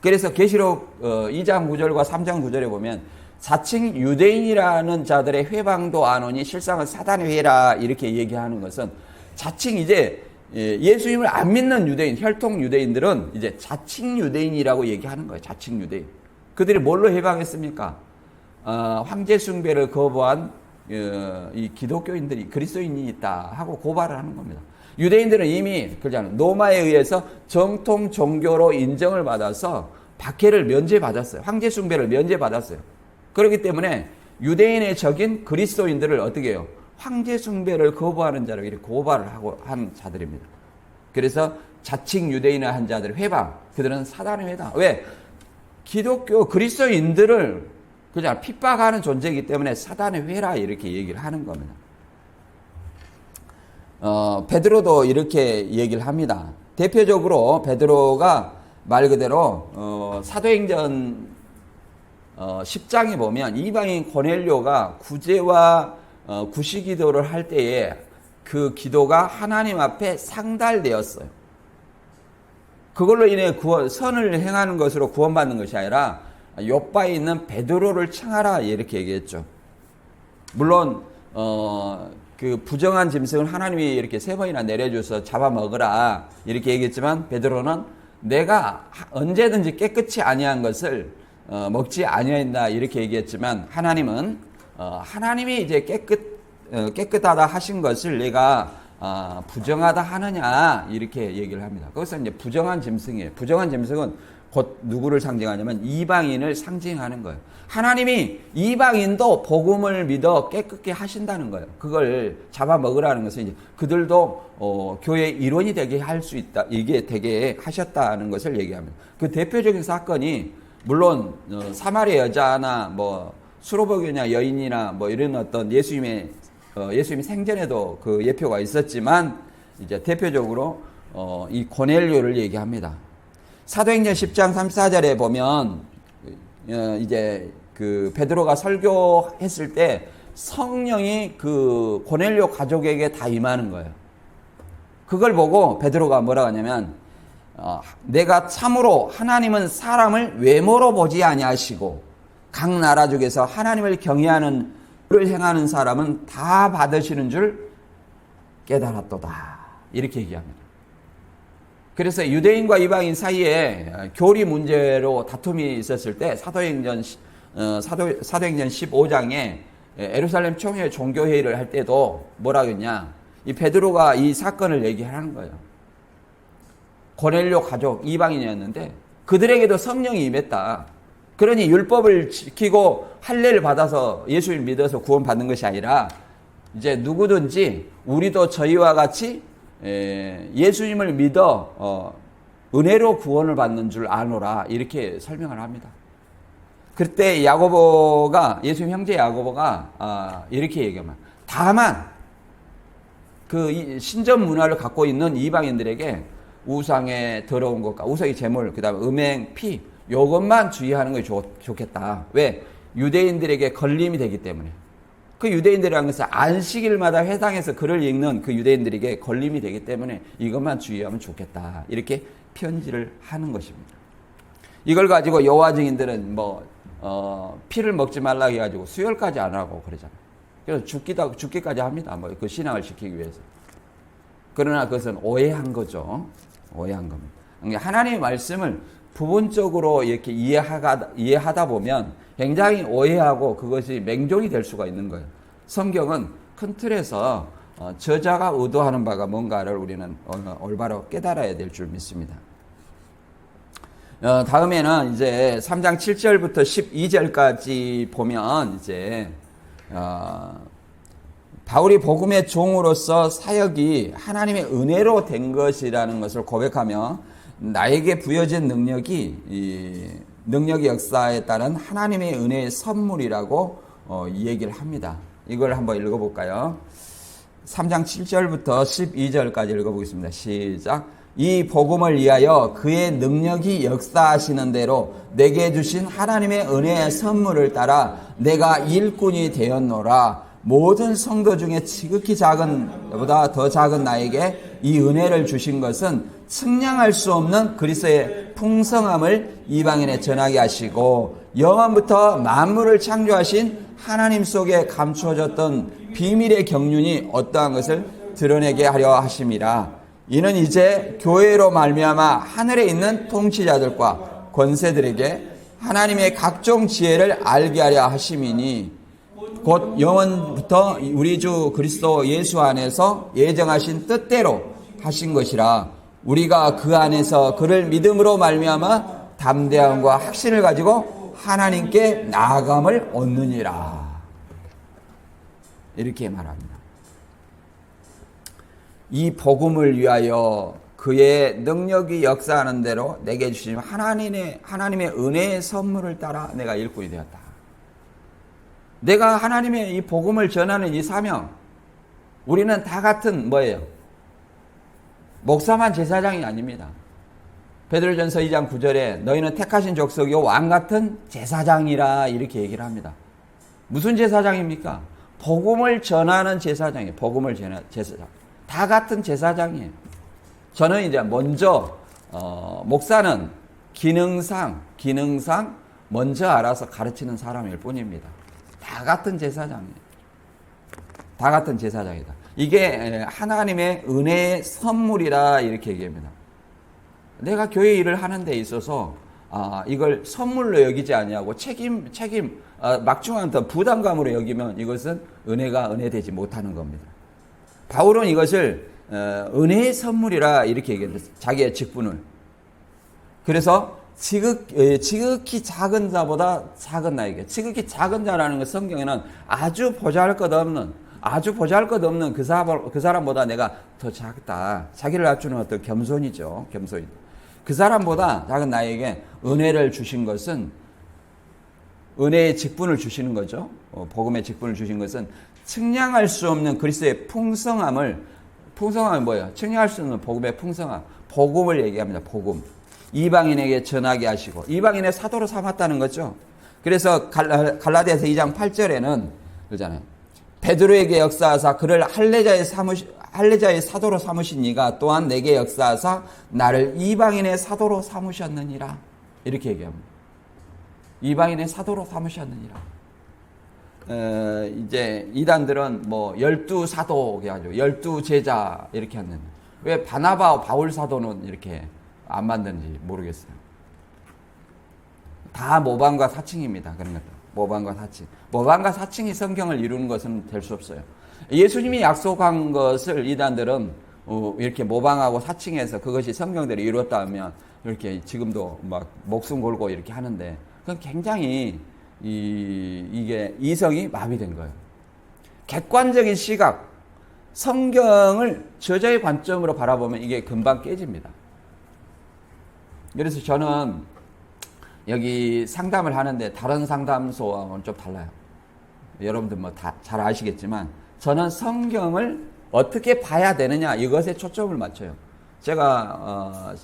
그래서 계시록 2장 9절과 3장 9절에 보면 자칭 유대인이라는 자들의 회방도 안 오니 실상은 사단의 회라 이렇게 얘기하는 것은 자칭 이제 예수님을 안 믿는 유대인, 혈통 유대인들은 이제 자칭 유대인이라고 얘기하는 거예요. 자칭 유대인. 그들이 뭘로 해방했습니까? 황제 숭배를 거부한 이 기독교인들이 그리스도인이 있다 하고 고발을 하는 겁니다. 유대인들은 이미 그렇잖아요. 로마에 의해서 정통 종교로 인정을 받아서 박해를 면제받았어요. 황제 숭배를 면제받았어요. 그렇기 때문에 유대인의 적인 그리스도인들을 어떻게 해요? 황제 숭배를 거부하는 자로 이렇게 고발을 하고 한 자들입니다. 그래서 자칭 유대인을 한 자들의 회방, 그들은 사단의 회당. 왜? 기독교 그리스도인들을 그냥 핍박하는 존재이기 때문에 사단의 회라 이렇게 얘기를 하는 겁니다. 베드로도 이렇게 얘기를 합니다. 대표적으로 베드로가 말 그대로 사도행전 10장에 보면 이방인 고넬료가 구제와 구시기도를 할 때에 그 기도가 하나님 앞에 상달되었어요. 그걸로 인해 선을 행하는 것으로 구원받는 것이 아니라 요바에 있는 베드로를 청하라 이렇게 얘기했죠. 물론 그 부정한 짐승을 하나님이 이렇게 3번이나 내려줘서 잡아먹으라 이렇게 얘기했지만 베드로는 내가 언제든지 깨끗이 아니한 것을 먹지 아니한다 이렇게 얘기했지만 하나님은 하나님이 이제 깨끗하다 하신 것을 내가 부정하다 하느냐 이렇게 얘기를 합니다. 그것은 이제 부정한 짐승이에요. 부정한 짐승은 곧 누구를 상징하냐면 이방인을 상징하는 거예요. 하나님이 이방인도 복음을 믿어 깨끗게 하신다는 거예요. 그걸 잡아먹으라는 것은 이제 그들도 교회의 일원이 되게 할 수 있다. 이게 되게 하셨다는 것을 얘기합니다. 그 대표적인 사건이 물론 사마리아 여자나 뭐 수로보교냐 여인이나 뭐 이런 어떤 예수님이 생전에도 그 예표가 있었지만 이제 대표적으로 이 고넬료를 얘기합니다. 사도행전 10장 34절에 보면 이제 그 베드로가 설교했을 때 성령이 그 고넬료 가족에게 다 임하는 거예요. 그걸 보고 베드로가 뭐라고 하냐면 내가 참으로 하나님은 사람을 외모로 보지 아니하시고 각 나라 중에서 하나님을 경외하는 를 행하는 사람은 다 받으시는 줄 깨달았도다. 이렇게 얘기합니다. 그래서 유대인과 이방인 사이에 교리 문제로 다툼이 있었을 때 사도행전 15장에 예루살렘 총회 종교회의를 할 때도 뭐라고 했냐. 이 베드로가 이 사건을 얘기하는 거예요. 고넬료 가족 이방인이었는데 그들에게도 성령이 임했다. 그러니 율법을 지키고 할례를 받아서 예수를 믿어서 구원받는 것이 아니라 이제 누구든지 우리도 저희와 같이 예수님을 믿어 은혜로 구원을 받는 줄 아노라 이렇게 설명을 합니다. 그때 예수님 형제 야고보가 이렇게 얘기합니다. 다만 그 신전 문화를 갖고 있는 이방인들에게 우상의 더러운 것과 우상의 제물, 그 다음에 음행, 피 이것만 주의하는 것이 좋겠다. 왜? 유대인들에게 걸림이 되기 때문에. 그 유대인들이라는 것은 안식일마다 회당에서 글을 읽는 그 유대인들에게 걸림이 되기 때문에 이것만 주의하면 좋겠다. 이렇게 편지를 하는 것입니다. 이걸 가지고 여호와 증인들은 피를 먹지 말라 해가지고 수혈까지 안 하고 그러잖아요. 그래서 죽기까지 합니다. 그 신앙을 지키기 위해서. 그러나 그것은 오해한 거죠. 오해한 겁니다. 하나님의 말씀을 부분적으로 이렇게 이해하다 보면 굉장히 오해하고 그것이 맹종이 될 수가 있는 거예요. 성경은 큰 틀에서 저자가 의도하는 바가 뭔가를 우리는 올바로 깨달아야 될 줄 믿습니다. 다음에는 이제 3장 7절부터 12절까지 보면 이제 바울이 복음의 종으로서 사역이 하나님의 은혜로 된 것이라는 것을 고백하며 나에게 부여진 능력이 능력의 역사에 따른 하나님의 은혜의 선물이라고 이 얘기를 합니다. 이걸 한번 읽어볼까요? 3장 7절부터 12절까지 읽어보겠습니다. 시작. 이 복음을 위하여 그의 능력이 역사하시는 대로 내게 주신 하나님의 은혜의 선물을 따라 내가 일꾼이 되었노라. 모든 성도 중에 지극히 작은 보다 더 작은 나에게 이 은혜를 주신 것은 측량할 수 없는 그리스도의 풍성함을 이방인에 전하게 하시고 영원부터 만물을 창조하신 하나님 속에 감추어졌던 비밀의 경륜이 어떠한 것을 드러내게 하려 하심이라. 이는 이제 교회로 말미암아 하늘에 있는 통치자들과 권세들에게 하나님의 각종 지혜를 알게 하려 하심이니 곧 영원부터 우리 주 그리스도 예수 안에서 예정하신 뜻대로 하신 것이라. 우리가 그 안에서 그를 믿음으로 말미암아 담대함과 확신을 가지고 하나님께 나아감을 얻느니라. 이렇게 말합니다. 이 복음을 위하여 그의 능력이 역사하는 대로 내게 주신 하나님의 은혜의 선물을 따라 내가 일꾼이 되었다. 내가 하나님의 이 복음을 전하는 이 사명, 우리는 다 같은 뭐예요? 목사만 제사장이 아닙니다. 베드로전서 2장 9절에 너희는 택하신 족속이요 왕 같은 제사장이라 이렇게 얘기를 합니다. 무슨 제사장입니까? 복음을 전하는 제사장이에요. 복음을 전하는 제사장. 다 같은 제사장이에요. 저는 이제 먼저 목사는 기능상 먼저 알아서 가르치는 사람일 뿐입니다. 다 같은 제사장이에요. 다 같은 제사장이다. 이게 하나님의 은혜의 선물이라 이렇게 얘기합니다. 내가 교회 일을 하는 데 있어서 이걸 선물로 여기지 아니하고 막중한 부담감으로 여기면 이것은 은혜되지 못하는 겁니다. 바울은 이것을 은혜의 선물이라 이렇게 얘기합니다. 자기의 직분을. 그래서 지극히 작은 자보다 작은 나에게, 지극히 작은 자라는 것 성경에는 아주 보잘것없는 그 사람보다 내가 더 작다. 자기를 낮추는 어떤 겸손이죠. 겸손이. 그 사람보다 작은 나에게 은혜를 주신 것은 은혜의 직분을 주시는 거죠. 복음의 직분을 주신 것은 측량할 수 없는 그리스도의 풍성함이 뭐예요? 측량할 수 없는 복음의 풍성함. 복음을 얘기합니다. 복음. 이방인에게 전하게 하시고 이방인의 사도로 삼았다는 거죠. 그래서 갈라디아서 2장 8절에는 그러잖아요. 베드로에게 역사하사 그를 할례자의 사도로 삼으신 이가 또한 내게 역사하사 나를 이방인의 사도로 삼으셨느니라. 이렇게 얘기합니다. 이방인의 사도로 삼으셨느니라. 이제 이단들은 뭐 12사도 해가지고 12제자 이렇게 하는. 왜 바나바와 바울 사도는 이렇게 안 만든지 모르겠어요. 다 모방과 사칭입니다. 그런 것도. 모방과 사칭. 모방과 사칭이 성경을 이루는 것은 될 수 없어요. 예수님이 약속한 것을 이단들은 이렇게 모방하고 사칭해서 그것이 성경대로 이루었다 면 이렇게 지금도 막 목숨 걸고 이렇게 하는데 그건 굉장히 이게 이성이 마비된 거예요. 객관적인 시각, 성경을 저자의 관점으로 바라보면 이게 금방 깨집니다. 그래서 저는 여기 상담을 하는데 다른 상담소와는 좀 달라요. 여러분들 뭐 다 잘 아시겠지만 저는 성경을 어떻게 봐야 되느냐 이것에 초점을 맞춰요. 제가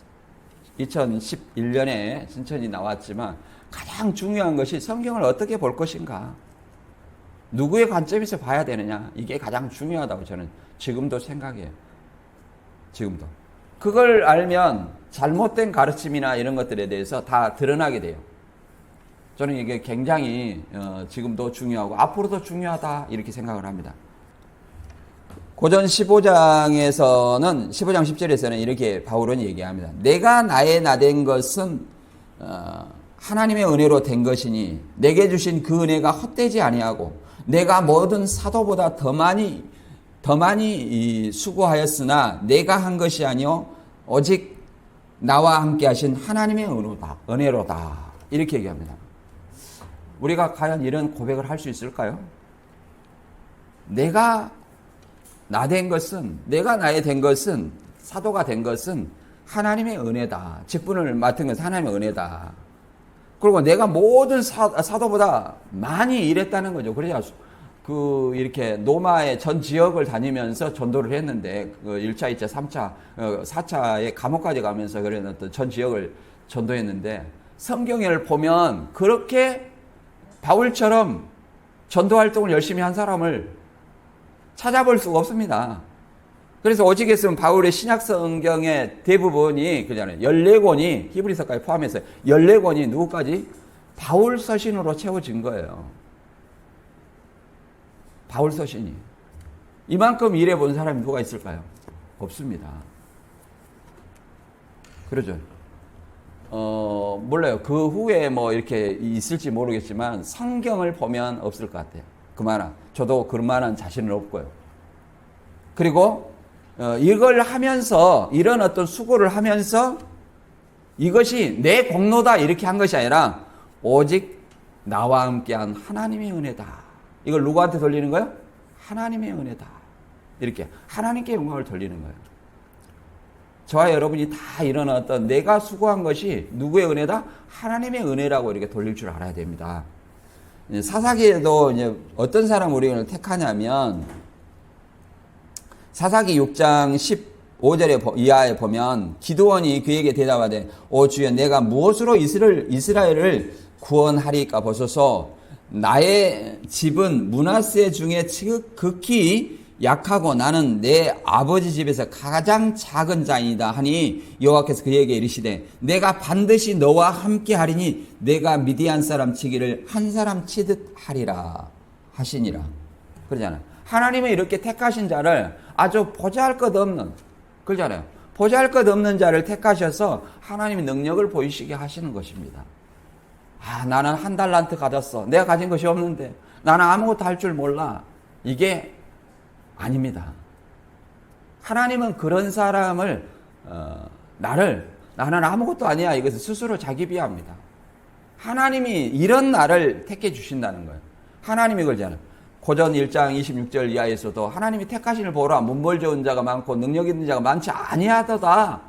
2011년에 신천이 나왔지만 가장 중요한 것이 성경을 어떻게 볼 것인가. 누구의 관점에서 봐야 되느냐. 이게 가장 중요하다고 저는 지금도 생각해요. 지금도. 그걸 알면 잘못된 가르침이나 이런 것들에 대해서 다 드러나게 돼요. 저는 이게 굉장히 지금도 중요하고 앞으로도 중요하다 이렇게 생각을 합니다. 고전 15장 10절에서는 이렇게 바울은 얘기합니다. 내가 나의 나된 것은 하나님의 은혜로 된 것이니 내게 주신 그 은혜가 헛되지 아니하고 내가 모든 사도보다 더 많이 수고하였으나 내가 한 것이 아니요 오직 나와 함께 하신 하나님의 은혜로다. 이렇게 얘기합니다. 우리가 과연 이런 고백을 할 수 있을까요? 내가 나의 된 것은, 사도가 된 것은 하나님의 은혜다. 직분을 맡은 것은 하나님의 은혜다. 그리고 내가 모든 사도보다 많이 일했다는 거죠. 그래서 이렇게 노마의 전 지역을 다니면서 전도를 했는데, 1차, 2차, 3차, 4차의 감옥까지 가면서 그런 전 지역을 전도했는데, 성경을 보면 그렇게 바울처럼 전도 활동을 열심히 한 사람을 찾아볼 수가 없습니다. 그래서 오직했으면 바울의 신약 성경의 대부분이 그잖아요. 14권이 히브리서까지 포함해서 14권이 누구까지? 바울 서신으로 채워진 거예요. 바울 서신이. 이만큼 일해 본 사람이 누가 있을까요? 없습니다. 그러죠. 몰라요. 그 후에 뭐 이렇게 있을지 모르겠지만 성경을 보면 없을 것 같아요. 저도 그만한 자신은 없고요. 그리고 이걸 하면서 이런 어떤 수고를 하면서 이것이 내 공로다 이렇게 한 것이 아니라 오직 나와 함께한 하나님의 은혜다. 이걸 누구한테 돌리는 거예요? 하나님의 은혜다. 이렇게 하나님께 영광을 돌리는 거예요. 저와 여러분이 다 이런 어떤 내가 수고한 것이 누구의 은혜다? 하나님의 은혜라고 이렇게 돌릴 줄 알아야 됩니다. 사사기에도 이제 어떤 사람 우리를 택하냐면 사사기 6장 15절에 이하에 보면 기드온이 그에게 대답하되 오 주여 내가 무엇으로 이스라엘을 구원하리까 보소서 나의 집은 므낫세 중에 극히 약하고 나는 내 아버지 집에서 가장 작은 자이다 하니 여호와께서 그에게 이르시되 내가 반드시 너와 함께 하리니 내가 미디안 사람 치기를 한 사람 치듯 하리라 하시니라. 그러잖아요. 하나님은 이렇게 택하신 자를 아주 보잘것없는, 그러잖아요. 보잘것없는 자를 택하셔서 하나님의 능력을 보이시게 하시는 것입니다. 나는 한 달란트 가졌어. 내가 가진 것이 없는데 나는 아무것도 할 줄 몰라. 이게 아닙니다. 하나님은 그런 사람을 나는 아무것도 아니야. 이것을 스스로 자기 비하합니다. 하나님이 이런 나를 택해 주신다는 거예요. 하나님이 그러잖아요. 고전 1장 26절 이하에서도 하나님이 택하신을 보라. 문벌 좋은 자가 많고 능력 있는 자가 많지 아니하도다.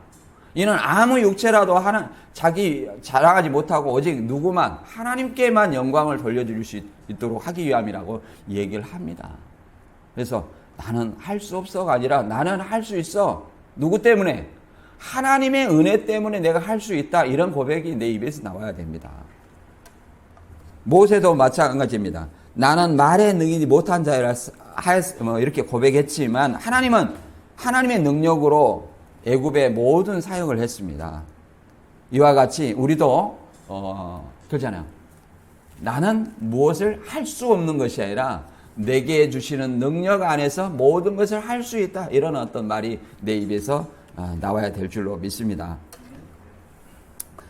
이는 아무 육체라도 자기 자랑하지 못하고 오직 누구만 하나님께만 영광을 돌려줄 수 있도록 하기 위함이라고 얘기를 합니다. 그래서 나는 할 수 없어가 아니라 나는 할 수 있어. 누구 때문에? 하나님의 은혜 때문에 내가 할 수 있다. 이런 고백이 내 입에서 나와야 됩니다. 모세도 마찬가지입니다. 나는 말에 능히 못한 자라 이렇게 고백했지만 하나님은 하나님의 능력으로 애굽의 모든 사역을 했습니다. 이와 같이 우리도 그렇잖아요. 나는 무엇을 할 수 없는 것이 아니라 내게 주시는 능력 안에서 모든 것을 할 수 있다. 이런 어떤 말이 내 입에서 나와야 될 줄로 믿습니다.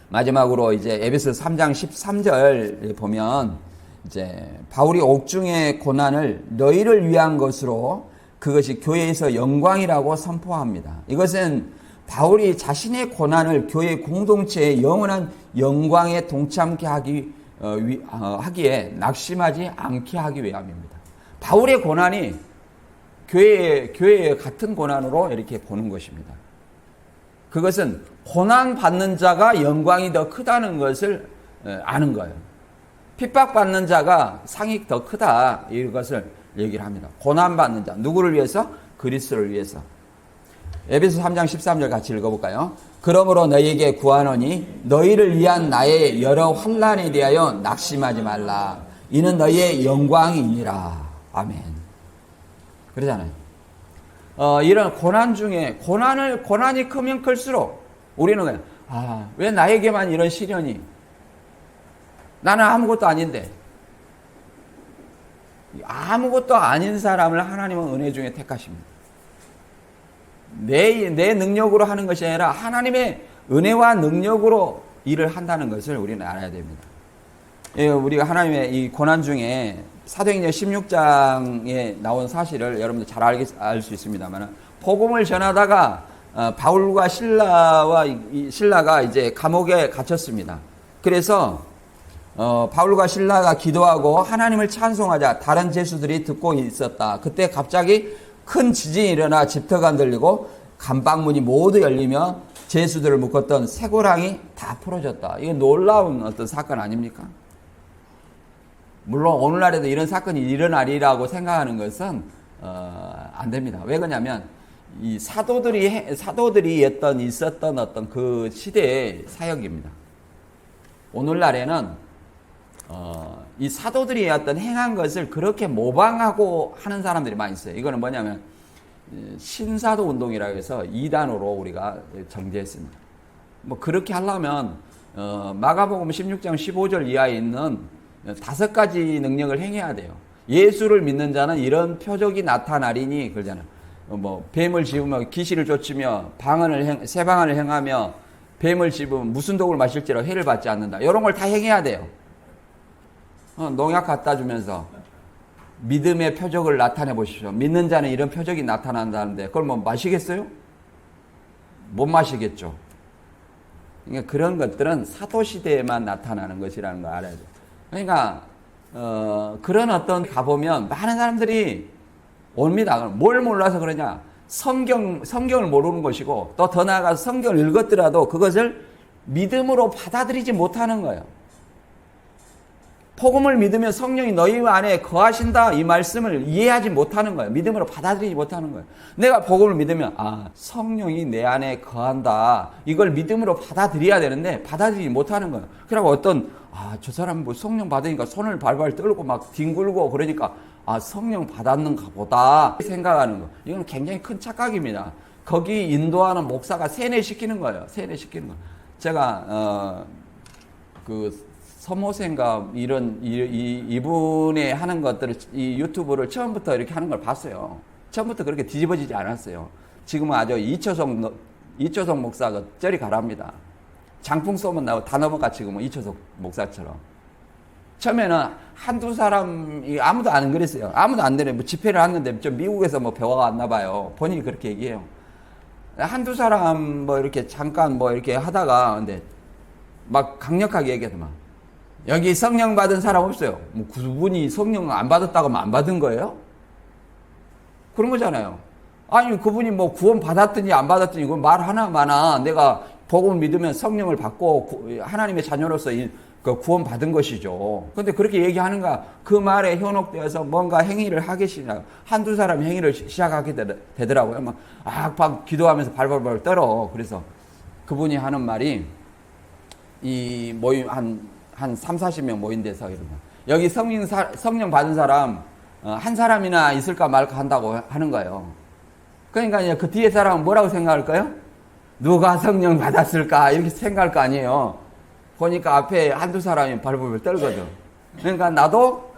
마지막으로 이제 에베소 3장 13절 보면 이제 바울이 옥중의 고난을 너희를 위한 것으로 그것이 교회에서 영광이라고 선포합니다. 이것은 바울이 자신의 고난을 교회 공동체의 영원한 영광에 동참케 하기에 낙심하지 않게 하기 위함입니다. 바울의 고난이 교회의 같은 고난으로 이렇게 보는 것입니다. 그것은 고난 받는 자가 영광이 더 크다는 것을 아는 거예요. 핍박받는 자가 상이 더 크다 이것을 얘기를 합니다. 고난받는 자 누구를 위해서? 그리스도를 위해서. 에베소 3장 13절 같이 읽어볼까요? 그러므로 너희에게 구하노니 너희를 위한 나의 여러 환난에 대하여 낙심하지 말라. 이는 너희의 영광이니라. 아멘. 그러잖아요. 이런 고난 중에 고난이 크면 클수록 우리는 그냥 왜 나에게만 이런 시련이? 나는 아무것도 아닌데. 아무것도 아닌 사람을 하나님은 은혜 중에 택하십니다. 내 능력으로 하는 것이 아니라 하나님의 은혜와 능력으로 일을 한다는 것을 우리는 알아야 됩니다. 예, 우리가 하나님의 이 고난 중에 사도행전 16장에 나온 사실을 여러분들 잘 알 수 있습니다만, 복음을 전하다가 바울과 신라가 이제 감옥에 갇혔습니다. 그래서 바울과 신라가 기도하고 하나님을 찬송하자 다른 제수들이 듣고 있었다. 그때 갑자기 큰 지진이 일어나 집터가 흔들리고 감방문이 모두 열리며 제수들을 묶었던 쇠고랑이 다 풀어졌다. 이거 놀라운 어떤 사건 아닙니까? 물론 오늘날에도 이런 사건이 일어나리라고 생각하는 것은 안 됩니다. 왜 그러냐면 이 사도들이 있었던 어떤 그 시대의 사역입니다. 오늘날에는 이 사도들이 어떤 행한 것을 그렇게 모방하고 하는 사람들이 많이 있어요. 이거는 뭐냐면 신사도 운동이라고 해서 2단으로 우리가 정제했습니다. 뭐 그렇게 하려면 마가복음 16장 15절 이하에 있는 5가지 능력을 행해야 돼요. 예수를 믿는 자는 이런 표적이 나타나리니 그러잖아요. 뭐 뱀을 집으며 귀신을 쫓으며 새 방언을 행하며 뱀을 집으면 무슨 독을 마실지라 해를 받지 않는다. 이런 걸 다 행해야 돼요. 농약 갖다 주면서 믿음의 표적을 나타내 보십시오. 믿는 자는 이런 표적이 나타난다는데 그걸 뭐 마시겠어요? 못 마시겠죠. 그러니까 그런 것들은 사도시대에만 나타나는 것이라는 걸 알아야 돼요. 그러니까 그런 어떤 가보면 많은 사람들이 옵니다. 뭘 몰라서 그러냐? 성경을 모르는 것이고 또 더 나아가서 성경을 읽었더라도 그것을 믿음으로 받아들이지 못하는 거예요. 복음을 믿으면 성령이 너희 안에 거하신다 이 말씀을 이해하지 못하는 거예요. 믿음으로 받아들이지 못하는 거예요. 내가 복음을 믿으면 성령이 내 안에 거한다 이걸 믿음으로 받아들여야 되는데 받아들이지 못하는 거예요. 그러고 저 사람 뭐 성령 받으니까 손을 발발 떨고 막 뒹굴고 그러니까 성령 받았는가 보다 생각하는 거. 이건 굉장히 큰 착각입니다. 거기 인도하는 목사가 세뇌시키는 거예요. 세뇌시키는 거. 제가 서모생가 이분이 하는 것들을 이 유튜브를 처음부터 이렇게 하는 걸 봤어요. 처음부터 그렇게 뒤집어지지 않았어요. 지금은 아주 이초석 목사가 저리 가랍니다. 장풍 쏘면 다 넘어가 지금은 이초석 목사처럼. 처음에는 한두 사람이 아무도 안 그랬어요. 아무도 안 되네. 뭐 집회를 하는데 좀 미국에서 뭐 배워왔나 봐요. 본인이 그렇게 얘기해요. 한두 사람 뭐 이렇게 잠깐 뭐 이렇게 하다가 근데 막 강력하게 얘기하더만. 여기 성령 받은 사람 없어요. 뭐 그분이 성령 안 받았다고 하면 안 받은 거예요? 그런 거잖아요. 아니 그분이 뭐 구원 받았든지 안 받았든지 이건 말 하나마나 내가 복음을 믿으면 성령을 받고 하나님의 자녀로서 그 구원 받은 것이죠. 근데 그렇게 얘기하는가 그 말에 현혹되어서 뭔가 행위를 하기 시작. 한두 사람이 행위를 시작하게 되더라고요. 막 기도하면서 발발발 떨어. 그래서 그분이 하는 말이 이 모임 한 30-40명 모인 데서 이러면 여기 성령 받은 사람 한 사람이나 있을까 말까 한다고 하는 거예요. 그러니까 그 뒤에 사람은 뭐라고 생각할까요? 누가 성령 받았을까 이렇게 생각할 거 아니에요. 보니까 앞에 한두 사람이 발버둥 떨거든. 그러니까 나도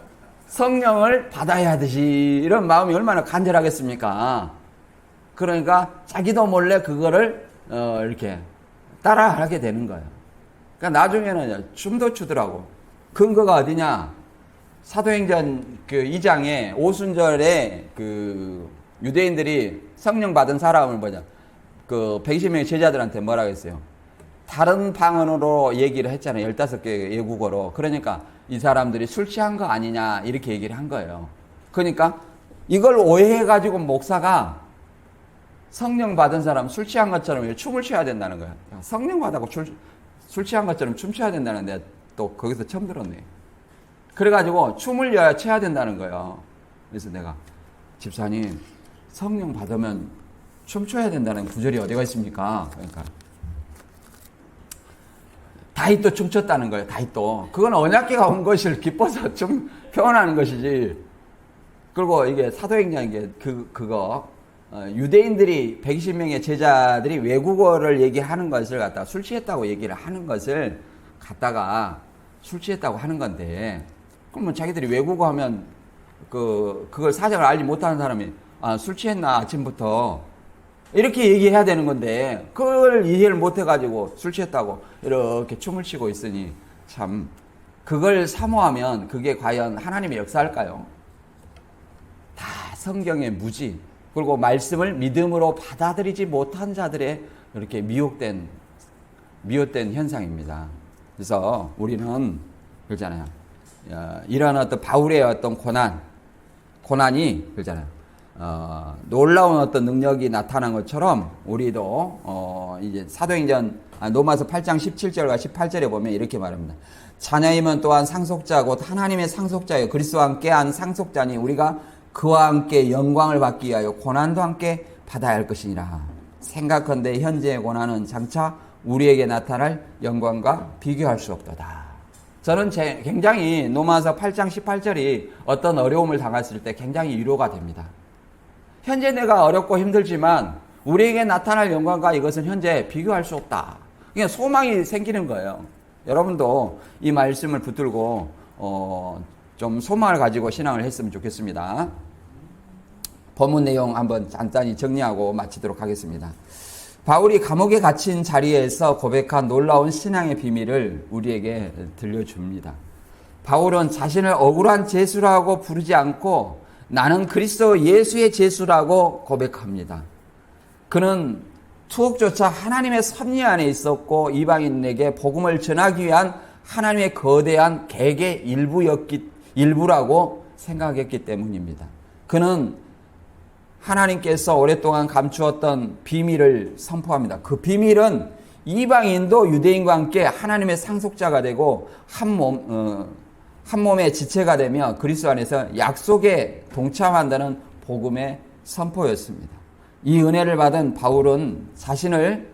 성령을 받아야 하듯이 이런 마음이 얼마나 간절하겠습니까? 그러니까 자기도 몰래 그거를 이렇게 따라하게 되는 거예요. 그러니까 나중에는 춤도 추더라고. 근거가 어디냐? 사도행전 2장에 오순절에 유대인들이 성령 받은 사람을 120명의 제자들한테 뭐라고 했어요? 다른 방언으로 얘기를 했잖아요. 15개 외국어로. 그러니까 이 사람들이 술 취한 거 아니냐 이렇게 얘기를 한 거예요. 그러니까 이걸 오해해가지고 목사가 성령 받은 사람 술 취한 것처럼 춤을 춰야 된다는 거야. 성령 받았고 술 취한 것처럼 춤춰야 된다는데 또 거기서 처음 들었네. 그래가지고 춤을 춰야 된다는 거예요. 그래서 내가 집사님 성령 받으면 춤춰야 된다는 구절이 어디가 있습니까? 그러니까 다윗도 춤췄다는 거예요. 다윗도. 그건 언약궤가 온 것을 기뻐서 좀 표현하는 것이지. 그리고 이게 사도행전 그거 유대인들이 120명의 제자들이 외국어를 얘기하는 것을 갖다가 술 취했다고 얘기를 하는 것을 갖다가 술 취했다고 하는 건데 그러면 자기들이 외국어 하면 그걸 사정을 알지 못하는 사람이 술 취했나 아침부터 이렇게 얘기해야 되는 건데 그걸 이해를 못해가지고 술 취했다고 이렇게 춤을 추고 있으니 참 그걸 사모하면 그게 과연 하나님의 역사일까요? 다 성경의 무지 그리고 말씀을 믿음으로 받아들이지 못한 자들의 이렇게 미혹된 현상입니다. 그래서 우리는 그렇잖아요. 이런 어떤 바울의 어떤 고난이 그렇잖아요. 놀라운 어떤 능력이 나타난 것처럼 우리도 이제 사도행전 로마서 8장 17절과 18절에 보면 이렇게 말합니다. 자녀임은 또한 상속자 곧 하나님의 상속자여 그리스도와 함께한 상속자니 우리가 그와 함께 영광을 받기 위하여 고난도 함께 받아야 할 것이니라. 생각컨대 현재의 고난은 장차 우리에게 나타날 영광과 비교할 수 없도다. 저는 굉장히 로마서 8장 18절이 어떤 어려움을 당했을 때 굉장히 위로가 됩니다. 현재 내가 어렵고 힘들지만 우리에게 나타날 영광과 이것은 현재 비교할 수 없다. 그냥 소망이 생기는 거예요. 여러분도 이 말씀을 붙들고 좀 소망을 가지고 신앙을 했으면 좋겠습니다. 본문 내용 한번 간단히 정리하고 마치도록 하겠습니다. 바울이 감옥에 갇힌 자리에서 고백한 놀라운 신앙의 비밀을 우리에게 들려줍니다. 바울은 자신을 억울한 죄수라고 부르지 않고 나는 그리스도 예수의 죄수라고 고백합니다. 그는 투옥조차 하나님의 섭리 안에 있었고 이방인에게 복음을 전하기 위한 하나님의 거대한 계획의 일부라고 생각했기 때문입니다. 그는 하나님께서 오랫동안 감추었던 비밀을 선포합니다. 그 비밀은 이방인도 유대인과 함께 하나님의 상속자가 되고 한 몸의 지체가 되며 그리스도 안에서 약속에 동참한다는 복음의 선포였습니다. 이 은혜를 받은 바울은 자신을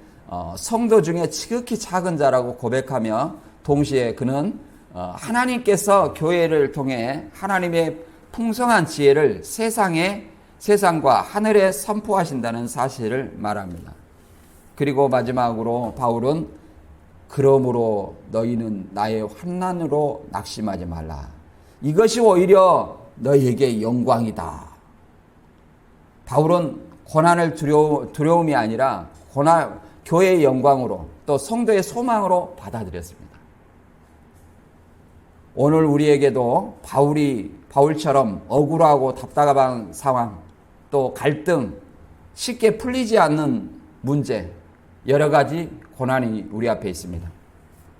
성도 중에 지극히 작은 자라고 고백하며 동시에 그는 하나님께서 교회를 통해 하나님의 풍성한 지혜를 세상과 하늘에 선포하신다는 사실을 말합니다. 그리고 마지막으로 바울은 그러므로 너희는 나의 환난으로 낙심하지 말라. 이것이 오히려 너희에게 영광이다. 바울은 고난을 두려움이 아니라 교회의 영광으로 또 성도의 소망으로 받아들였습니다. 오늘 우리에게도 바울처럼 억울하고 답답한 상황, 또 갈등, 쉽게 풀리지 않는 문제, 여러 가지 고난이 우리 앞에 있습니다.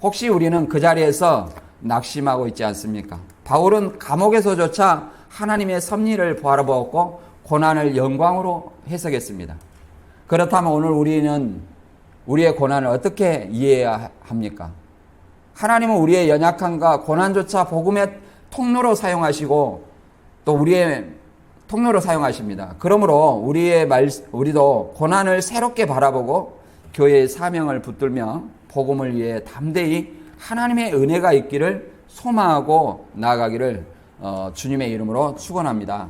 혹시 우리는 그 자리에서 낙심하고 있지 않습니까? 바울은 감옥에서조차 하나님의 섭리를 바라보았고 고난을 영광으로 해석했습니다. 그렇다면 오늘 우리는 우리의 고난을 어떻게 이해해야 합니까? 하나님은 우리의 연약함과 고난조차 복음의 통로로 사용하시고 또 우리의 통로로 사용하십니다. 그러므로 우리도 고난을 새롭게 바라보고 교회의 사명을 붙들며 복음을 위해 담대히 하나님의 은혜가 있기를 소망하고 나아가기를 주님의 이름으로 축원합니다.